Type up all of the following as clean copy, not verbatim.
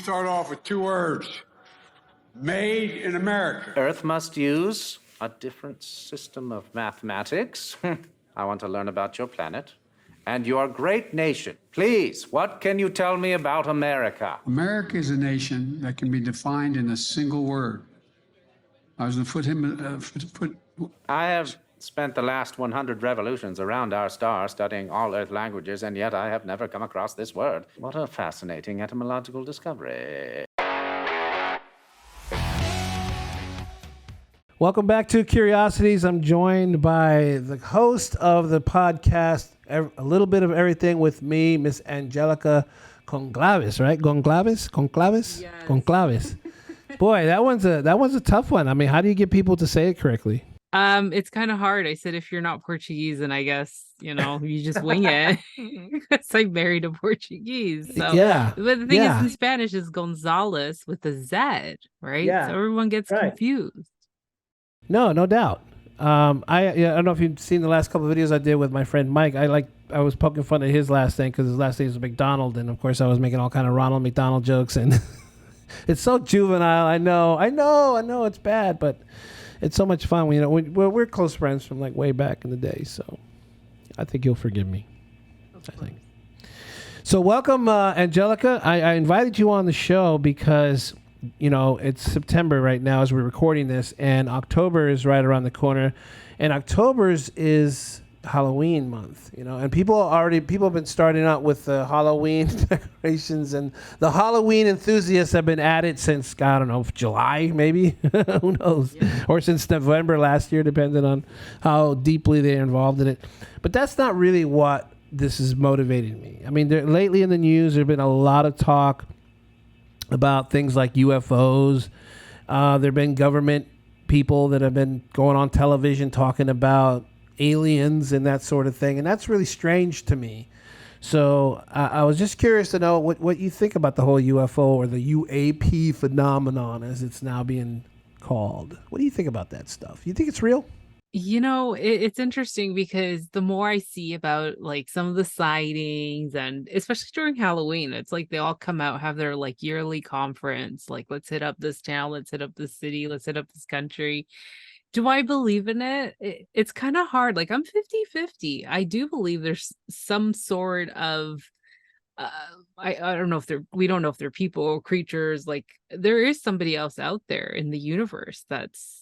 start off with two words. Made in America. Earth must use a different system of mathematics. I want to learn about your planet and your great nation. Please, what can you tell me about America? America is a nation that can be defined in a single word. I was going to put I have spent the last 100 revolutions around our star studying all Earth languages, and yet I have never come across this word. What a fascinating etymological discovery. Welcome back to Curiosities. I'm joined by the host of the podcast, A Little Bit of Everything with me, Miss Angelica Goncalves, right? Goncalves? Yes. Goncalves. Boy, that one's a tough one. I mean, how do you get people to say it correctly? It's kind of hard. I said, if you're not Portuguese, then I guess, you just wing it. It's like married a Portuguese. So, Yeah. But the thing is, in Spanish is Gonzalez with a Z, right? Yeah. So everyone gets confused. No doubt. I don't know if you've seen the last couple of videos I did with my friend Mike. I was poking fun at his last name because his last name is McDonald, and of course I was making all kind of Ronald McDonald jokes, and it's so juvenile. I know it's bad, but it's so much fun. We're close friends from like way back in the day, so I think you'll forgive me. I think. So welcome, Angelica. I invited you on the show because it's September right now as we're recording this, and October is right around the corner, and October's is Halloween month, and people have been starting out with the Halloween decorations, and the Halloween enthusiasts have been at it since, I don't know, July, maybe, who knows, or since November last year, depending on how deeply they're involved in it. But that's not really what this is motivating me. I mean, lately in the news, there's been a lot of talk about things like UFOs. There have been government people that have been going on television talking about aliens and that sort of thing, and that's really strange to me. So I was just curious to know what you think about the whole UFO or the UAP phenomenon, as it's now being called. What do you think about that stuff? You think it's real? It's interesting because the more I see about like some of the sightings, and especially during Halloween, it's like they all come out, have their like yearly conference, like let's hit up this town, let's hit up this city, let's hit up this country. Do I believe in it? It's kind of hard. Like I'm 50-50. I do believe there's some sort of I don't know if we don't know if they're people or creatures. Like there is somebody else out there in the universe that's,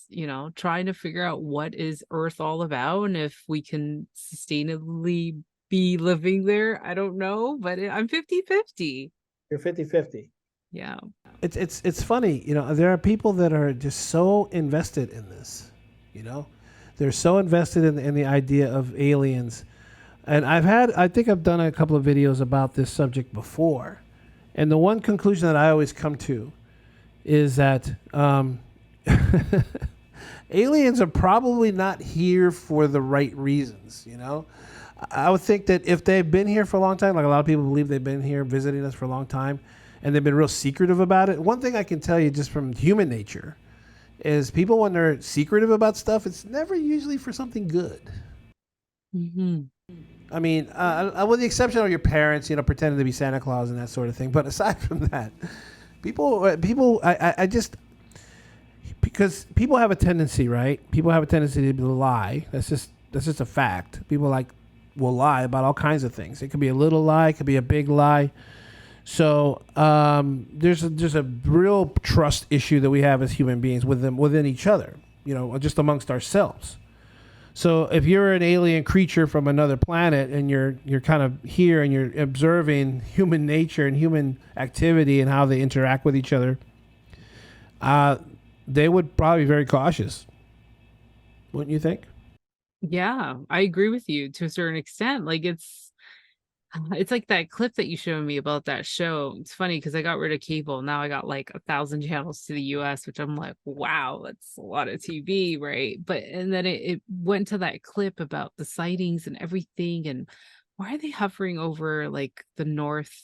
trying to figure out what is Earth all about and if we can sustainably be living there. I don't know, but I'm 50-50. You're 50-50. Yeah. It's funny, there are people that are just so invested in this, they're so invested in the idea of aliens. And I think I've done a couple of videos about this subject before. And the one conclusion that I always come to is that aliens are probably not here for the right reasons, I would think that if they've been here for a long time, like a lot of people believe they've been here visiting us for a long time, and they've been real secretive about it. One thing I can tell you just from human nature is people, when they're secretive about stuff, it's never usually for something good. Mm-hmm. I mean, with the exception of your parents, pretending to be Santa Claus and that sort of thing. But aside from that, because people have a tendency, right? People have a tendency to lie. That's just a fact. People will lie about all kinds of things. It could be a little lie, it could be a big lie. So there's a real trust issue that we have as human beings within each other, just amongst ourselves. So if you're an alien creature from another planet and you're kind of here and you're observing human nature and human activity and how they interact with each other, they would probably be very cautious. Wouldn't you think? Yeah, I agree with you to a certain extent. Like it's like that clip that you showed me about that show. It's funny because I got rid of cable. Now I got like 1,000 channels to the US, which I'm like, wow, that's a lot of TV, right? And then it went to that clip about the sightings and everything. And why are they hovering over like the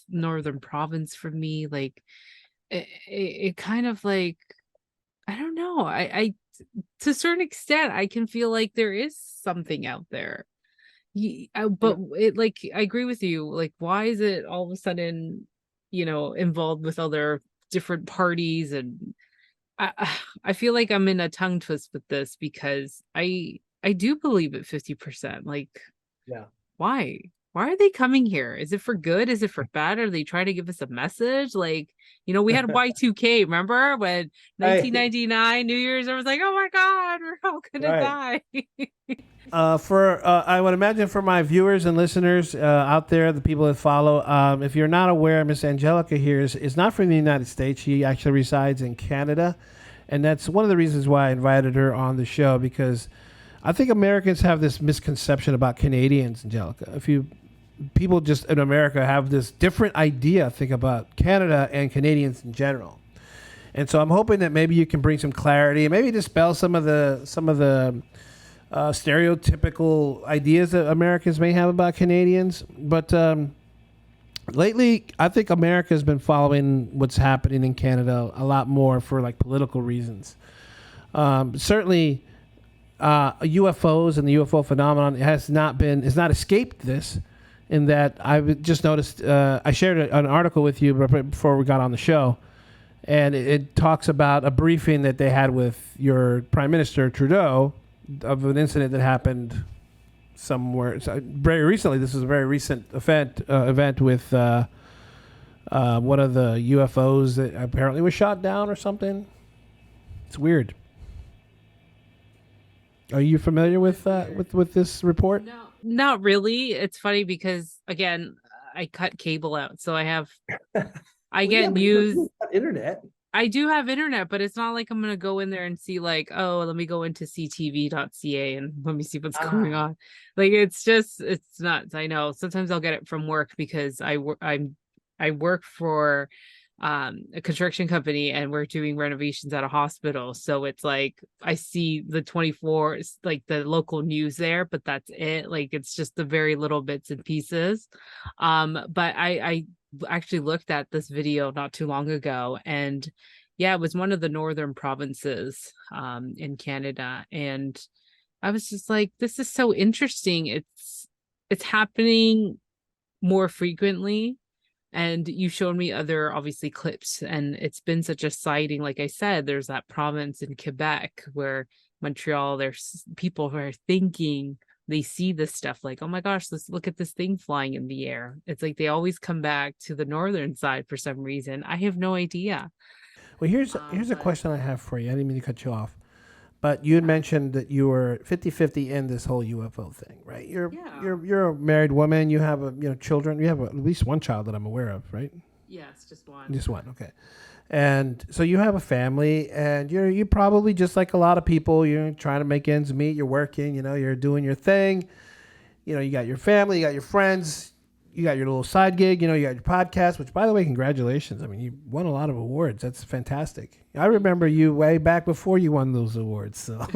northern province from me? Like it kind of like, I don't know. I to a certain extent, I can feel like there is something out there. But I agree with you. Like, why is it all of a sudden, involved with other different parties, and I feel like I'm in a tongue twist with this because I do believe it 50%. Like, Yeah. why? Why are they coming here? Is it for good? Is it for bad? Are they trying to give us a message? Like, we had Y2K, remember when Right. 1999 New Year's, I was like, oh my God, we're all gonna Right. die. I would imagine for my viewers and listeners out there, the people that follow, if you're not aware, Miss Angelica here is not from the United States. She actually resides in Canada, and that's one of the reasons why I invited her on the show, because I think Americans have this misconception about Canadians, Angelica. People just in America have this different idea, I think, about Canada and Canadians in general. And so I'm hoping that maybe you can bring some clarity and maybe dispel some of the stereotypical ideas that Americans may have about Canadians. But lately, I think America has been following what's happening in Canada a lot more for like political reasons. Certainly, UFOs and the UFO phenomenon has not escaped this. In that, just noticed, I shared an article with you before we got on the show, and it talks about a briefing that they had with your Prime Minister Trudeau of an incident that happened somewhere very recently. This was a very recent event with one of the UFOs that apparently was shot down or something. It's weird. Are you familiar with this report? No, not really. It's funny because again, I cut cable out, so I get news. Internet. I do have internet, but it's not like I'm gonna go in there and see like, oh, let me go into ctv.ca and let me see what's going on. Like it's nuts. I know. Sometimes I'll get it from work because I work for a construction company and we're doing renovations at a hospital. So it's like I see the 24 like the local news there, but that's it. Like it's just the very little bits and pieces. But I actually looked at this video not too long ago, and yeah, it was one of the northern provinces in Canada, and I was just like, this is so interesting. It's happening more frequently, and you showed me other obviously clips, and it's been such a sighting. Like I said, there's that province in Quebec where Montreal, there's people who are thinking they see this stuff like, oh my gosh, let's look at this thing flying in the air. It's like they always come back to the northern side for some reason. I have no idea. Well, here's a question I have for you. I didn't mean to cut you off, but you had mentioned that you were 50-50 in this whole UFO thing, right? You're a married woman. You have children. You have at least one child that I'm aware of, right? Yes, just one. Just one, okay. And so you have a family, and you're probably just like a lot of people. You're trying to make ends meet. You're working. You're doing your thing. You got your family. You got your friends. You got your little side gig. You got your podcast. Which, by the way, congratulations. I mean, you won a lot of awards. That's fantastic. I remember you way back before you won those awards. So,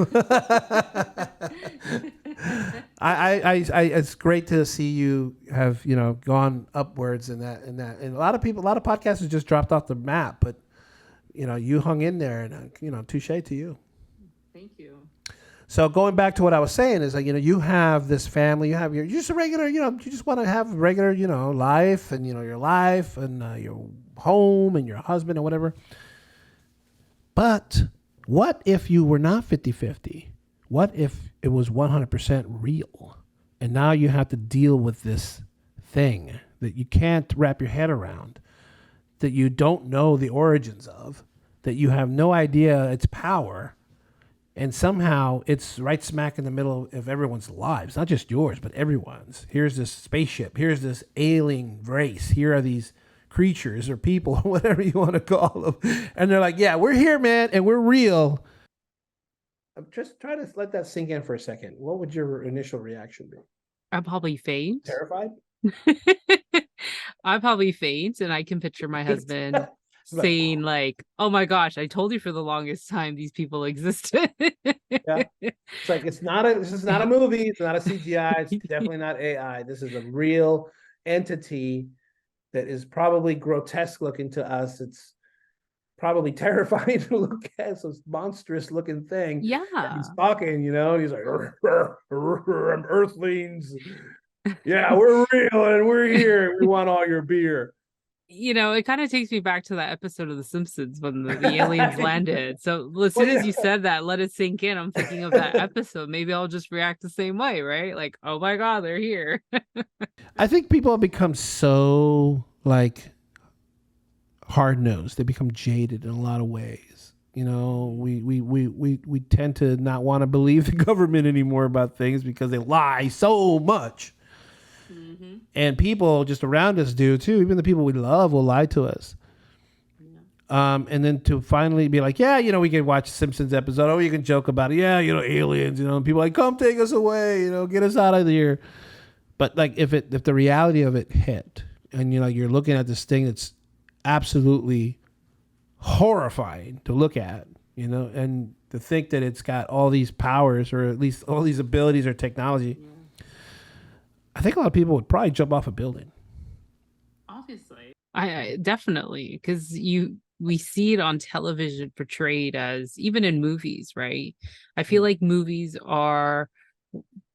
it's great to see you have gone upwards in that. And a lot of podcasters just dropped off the map, but you hung in there, and touche to you. Thank you. So going back to what I was saying is like, you have this family, you're just a regular, you just want to have regular, life and, your life and your home and your husband and whatever. But what if you were not 50-50? What if it was 100% real? And now you have to deal with this thing that you can't wrap your head around, that you don't know the origins of, that you have no idea its power. And somehow it's right smack in the middle of everyone's lives, not just yours, but everyone's. Here's this spaceship. Here's this alien race. Here are these creatures or people, whatever you want to call them. And they're like, yeah, we're here, man, and we're real. I'm just trying to let that sink in for a second. What would your initial reaction be? I'll probably faint. Terrified? I'll probably faint, and I can picture my husband saying like, oh my gosh, I told you for the longest time these people existed. Yeah. It's like this is not a movie, it's not a CGI, it's definitely not AI. This is a real entity that is probably grotesque looking to us. It's probably terrifying to look at. It's this monstrous looking thing. Yeah. And he's talking, and he's like, I'm earthlings. Yeah, we're real and we're here. We want all your beer. it kind of takes me back to that episode of The Simpsons when the aliens landed. So as soon as you said that, let it sink in. I'm thinking of that episode. Maybe I'll just react the same way, right? Like, oh my God, they're here. I think people have become so like hard nosed. They become jaded in a lot of ways. We tend to not want to believe the government anymore about things because they lie so much. Mm-hmm. And people just around us do too. Even the people we love will lie to us. Yeah. And then to finally be like, yeah, we can watch Simpsons episode. Oh, you can joke about it. Yeah, aliens. And people are like, come take us away. Get us out of here. But like, if the reality of it hit, and you're looking at this thing that's absolutely horrifying to look at, and to think that it's got all these powers or at least all these abilities or technology. Yeah. I think a lot of people would probably jump off a building. Obviously. I definitely, because we see it on television portrayed as, even in movies, right? I feel like movies are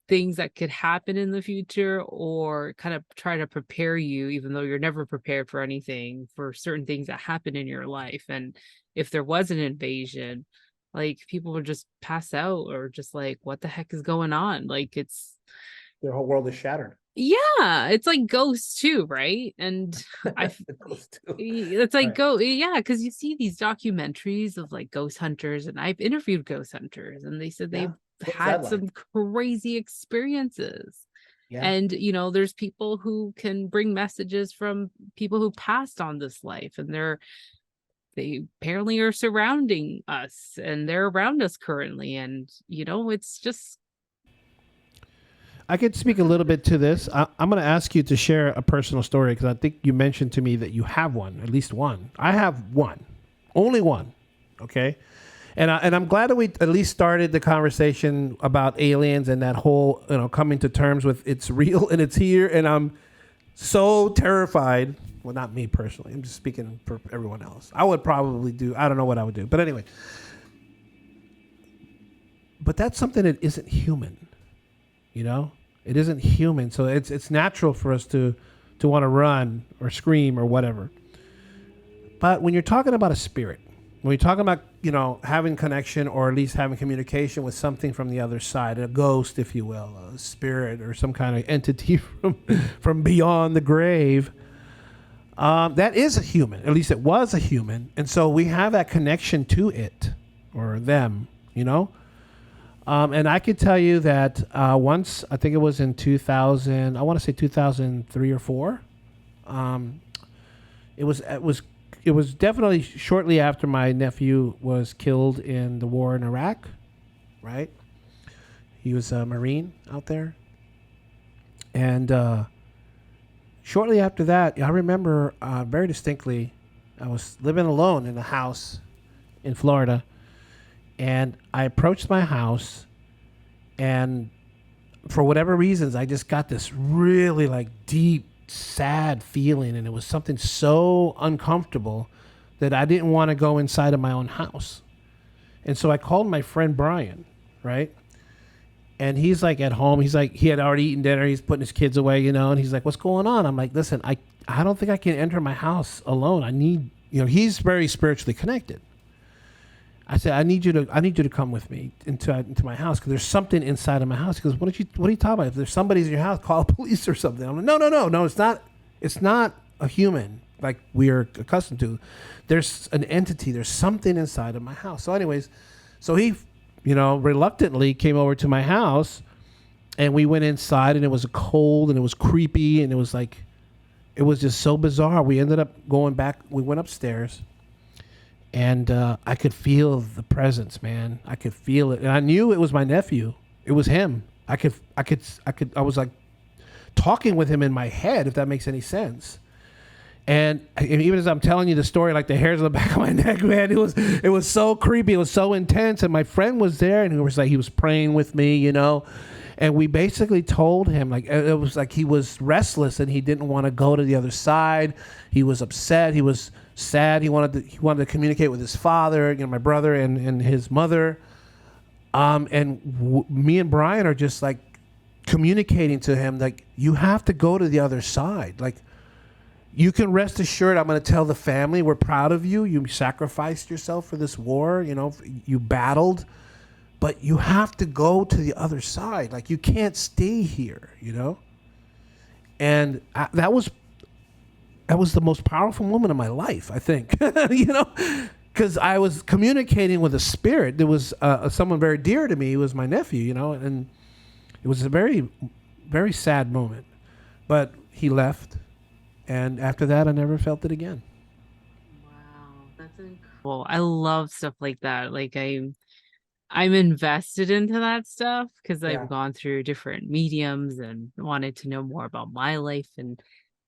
things that could happen in the future, or kind of try to prepare you, even though you're never prepared for anything, for certain things that happen in your life. And if there was an invasion, like, people would just pass out, or just like, what the heck is going on? Like, Their whole world is shattered. Yeah, it's like Ghosts too, right? And it's like, right. Yeah, because you see these documentaries of like ghost hunters, and I've interviewed ghost hunters, and they said they've had some crazy experiences. Yeah. And there's people who can bring messages from people who passed on this life, and they apparently are surrounding us, and they're around us currently, and it's just. I could speak a little bit to this. I'm going to ask you to share a personal story, because I think you mentioned to me that you have one, at least one. I have one, only one. Okay. And I'm glad that we at least started the conversation about aliens and that whole, coming to terms with it's real and it's here. And I'm so terrified. Well, not me personally. I'm just speaking for everyone else. I would probably I don't know what I would do. But anyway. But that's something that isn't human. It isn't human. So it's natural for us to want to run or scream or whatever. But when you're talking about a spirit, when you're talking about, having connection, or at least having communication with something from the other side, a ghost, if you will, a spirit or some kind of entity from beyond the grave, that is a human. At least it was a human. And so we have that connection to it or them, And I could tell you that once, I think it was in 2000, I want to say 2003 or 4. It was definitely shortly after my nephew was killed in the war in Iraq, right? He was a Marine out there. And shortly after that, I remember very distinctly, I was living alone in a house in Florida. And I approached my house, and for whatever reasons, I just got this really like deep, sad feeling. And it was something so uncomfortable that I didn't want to go inside of my own house. And so I called my friend Brian, right? And he's like at home. He's like, he had already eaten dinner. He's putting his kids away, and he's like, what's going on? I'm like, listen, I don't think I can enter my house alone. I need, he's very spiritually connected. I said, I need you to come with me into my house, because there's something inside of my house. He goes, what are you talking about? If there's somebody in your house, call police or something. I'm like, no, it's not a human like we are accustomed to. There's an entity. There's something inside of my house. So anyways, so he, reluctantly came over to my house, and we went inside, and it was cold, and it was creepy, and it was just so bizarre. We ended up going back. We went upstairs. And I could feel the presence, man. I could feel it. And I knew it was my nephew. It was him. I was like talking with him in my head, if that makes any sense. And even as I'm telling you the story, like the hairs on the back of my neck, man, it was so creepy. It was so intense. And my friend was there, and he was praying with me, And we basically told him, like, it was like he was restless and he didn't want to go to the other side. He was upset. He was sad. He wanted to communicate with his father, my brother and his mother. Me and Brian are just like communicating to him, like, you have to go to the other side. Like, You can rest assured I'm going to tell the family we're proud of you. You sacrificed yourself for this war. You know, you battled, but you have to go to the other side. Like, you can't stay here, you know? And that was the most powerful moment of my life, I think, you know, because I was communicating with a spirit. There was someone very dear to me. It was my nephew, you know, and it was a very, very sad moment. But he left, and after that, I never felt it again. Wow, that's incredible. I love stuff like that. Like I'm invested into that stuff because Yeah. I've gone through different mediums and wanted to know more about my life. And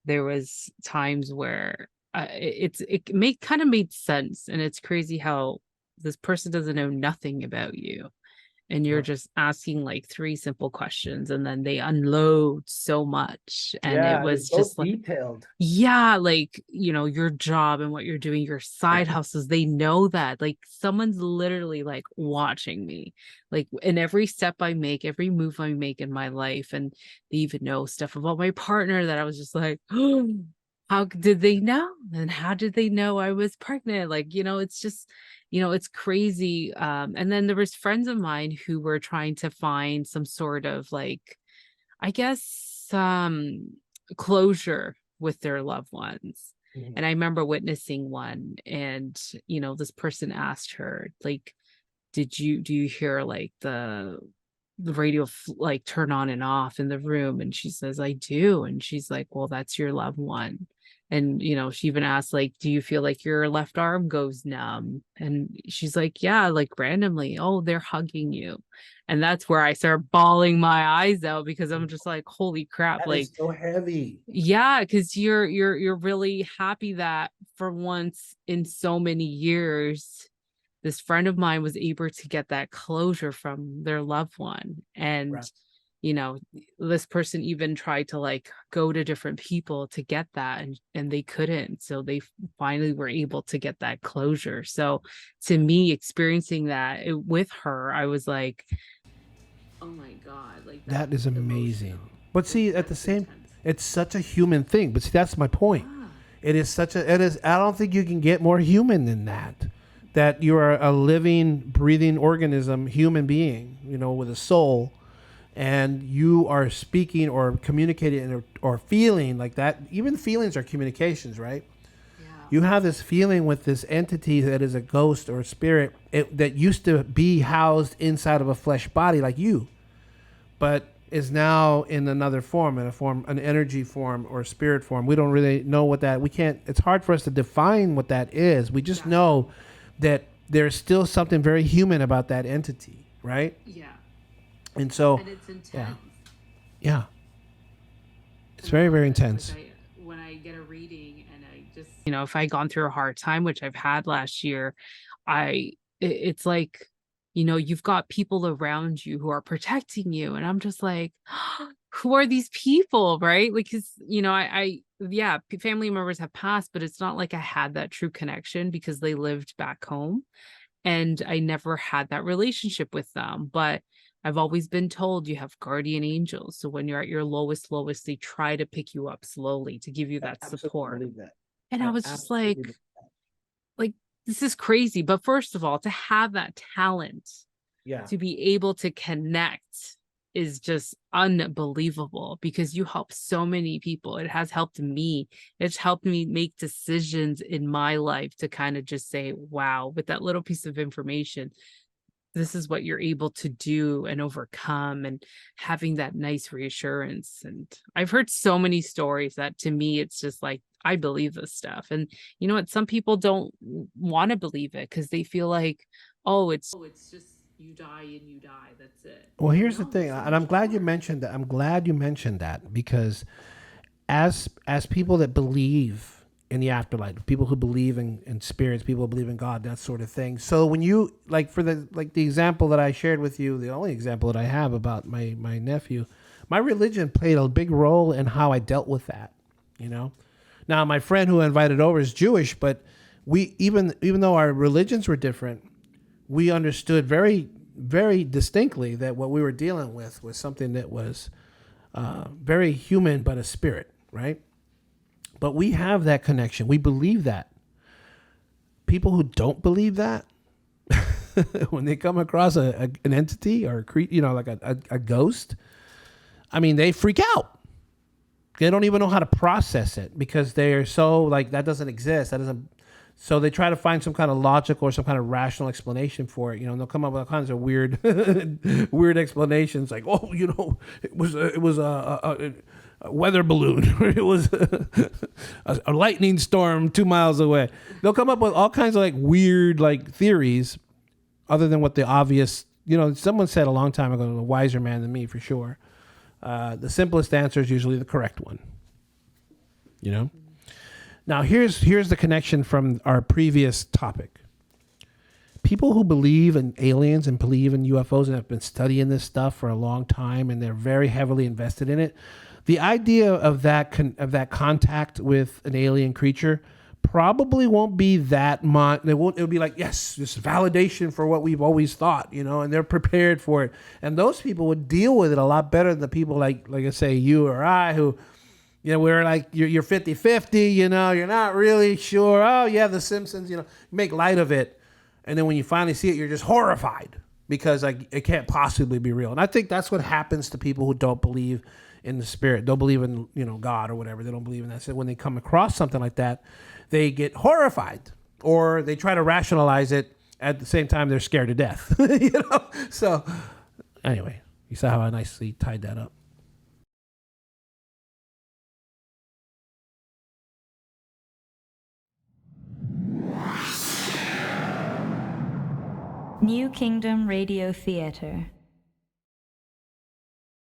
there was times where it kind of made sense. And it's crazy how this person doesn't know nothing about you, and you're Yeah. just asking like three simple questions, and then they unload so much. And it Yeah, was it's so just like, detailed. yeah, like, your job and what you're doing, your side hustles, they know that. Like, someone's literally like watching me, like in every step I make, every move I make in my life. And they even know stuff about my partner that I was just like, oh, how did they know? And how did they know I was pregnant? Like, it's just, it's crazy. And then there was friends of mine who were trying to find some sort of like, I guess, closure with their loved ones. Mhm. And I remember witnessing one, and this person asked her, like, do you hear like the radio like turn on and off in the room? And she says, I do. And she's like, well, that's your loved one. And she even asked, like, do you feel like your left arm goes numb? And she's like, yeah, like randomly. Oh, they're hugging you. And that's where I start bawling my eyes out, because I'm just like, holy crap. That Like, is so heavy. yeah, because you're really happy that for once in so many years, this friend of mine was able to get that closure from their loved one. And Right. this person even tried to like go to different people to get that, and they couldn't. So they finally were able to get that closure. So to me, experiencing that with her, I was like, oh my God, like That is amazing. emotional. But see, at the That's same, intense. it's such a human thing. But see, that's my point. Ah. It is I don't think you can get more human than that. That you are a living, breathing organism, human being, with a soul, and you are speaking or communicating or feeling like that. Even feelings are communications, right? Yeah. You have this feeling with this entity that is a ghost or a spirit that used to be housed inside of a flesh body like you, but is now in another form, an energy form or spirit form. We don't really know what that, we can't, it's hard for us to define what that is. We just know that there's still something very human about that entity, right? Yeah. And so, And it's intense. yeah. It's very, very intense. Like when I get a reading and I just, if I gone through a hard time, which I've had last year, it's like, you've got people around you who are protecting you. And I'm just like, who are these people? Right. Like, cause yeah, family members have passed, but it's not like I had that true connection because they lived back home, and I never had that relationship with them. But I've always been told you have guardian angels. So when you're at your lowest, they try to pick you up slowly to give you that support. And I was just like, this is crazy. But first of all, to have that talent, to be able to connect is just unbelievable, because you help so many people. It has helped me. It's helped me make decisions in my life to kind of just say, wow, with that little piece of information, this is what you're able to do and overcome, and having that nice reassurance. And I've heard so many stories that to me, it's just like, I believe this stuff. And you know what? Some people don't want to believe it because they feel like, oh, it's just you die and you die. That's it. Well, here's the thing, and I'm glad you mentioned that. I'm glad you mentioned that, because as people that believe in the afterlife, people who believe in spirits, people who believe in God, that sort of thing. So when you for the example that I shared with you, the only example that I have about my nephew, my religion played a big role in how I dealt with that. Now my friend who I invited over is Jewish, but we even though our religions were different, we understood very, very distinctly that what we were dealing with was something that was very human, but a spirit, right? But we have that connection. We believe that. People who don't believe that, when they come across an entity or like a ghost, I mean, they freak out. They don't even know how to process it because they're so like, that doesn't exist. That doesn't. So they try to find some kind of logical or some kind of rational explanation for it. And they'll come up with all kinds of weird, weird explanations like, oh, it was a weather balloon, or it was a lightning storm 2 miles away. They'll come up with all kinds of like weird like theories, other than what the obvious. Someone said a long time ago, a wiser man than me for sure. The simplest answer is usually the correct one. Now here's the connection from our previous topic. People who believe in aliens and believe in UFOs and have been studying this stuff for a long time, and they're very heavily invested in it. The idea of that contact with an alien creature probably won't be that much. It'll be like, yes, this validation for what we've always thought, and they're prepared for it. And those people would deal with it a lot better than the people like I say, you or I, who, we're like, you're 50-50, you're not really sure. Oh yeah, The Simpsons, you make light of it. And then when you finally see it, you're just horrified because it can't possibly be real. And I think that's what happens to people who don't believe in the spirit, don't believe in, God or whatever. They don't believe in that. So when they come across something like that, they get horrified, or they try to rationalize it. At the same time, they're scared to death. So anyway, you saw how I nicely tied that up. New Kingdom Radio Theater.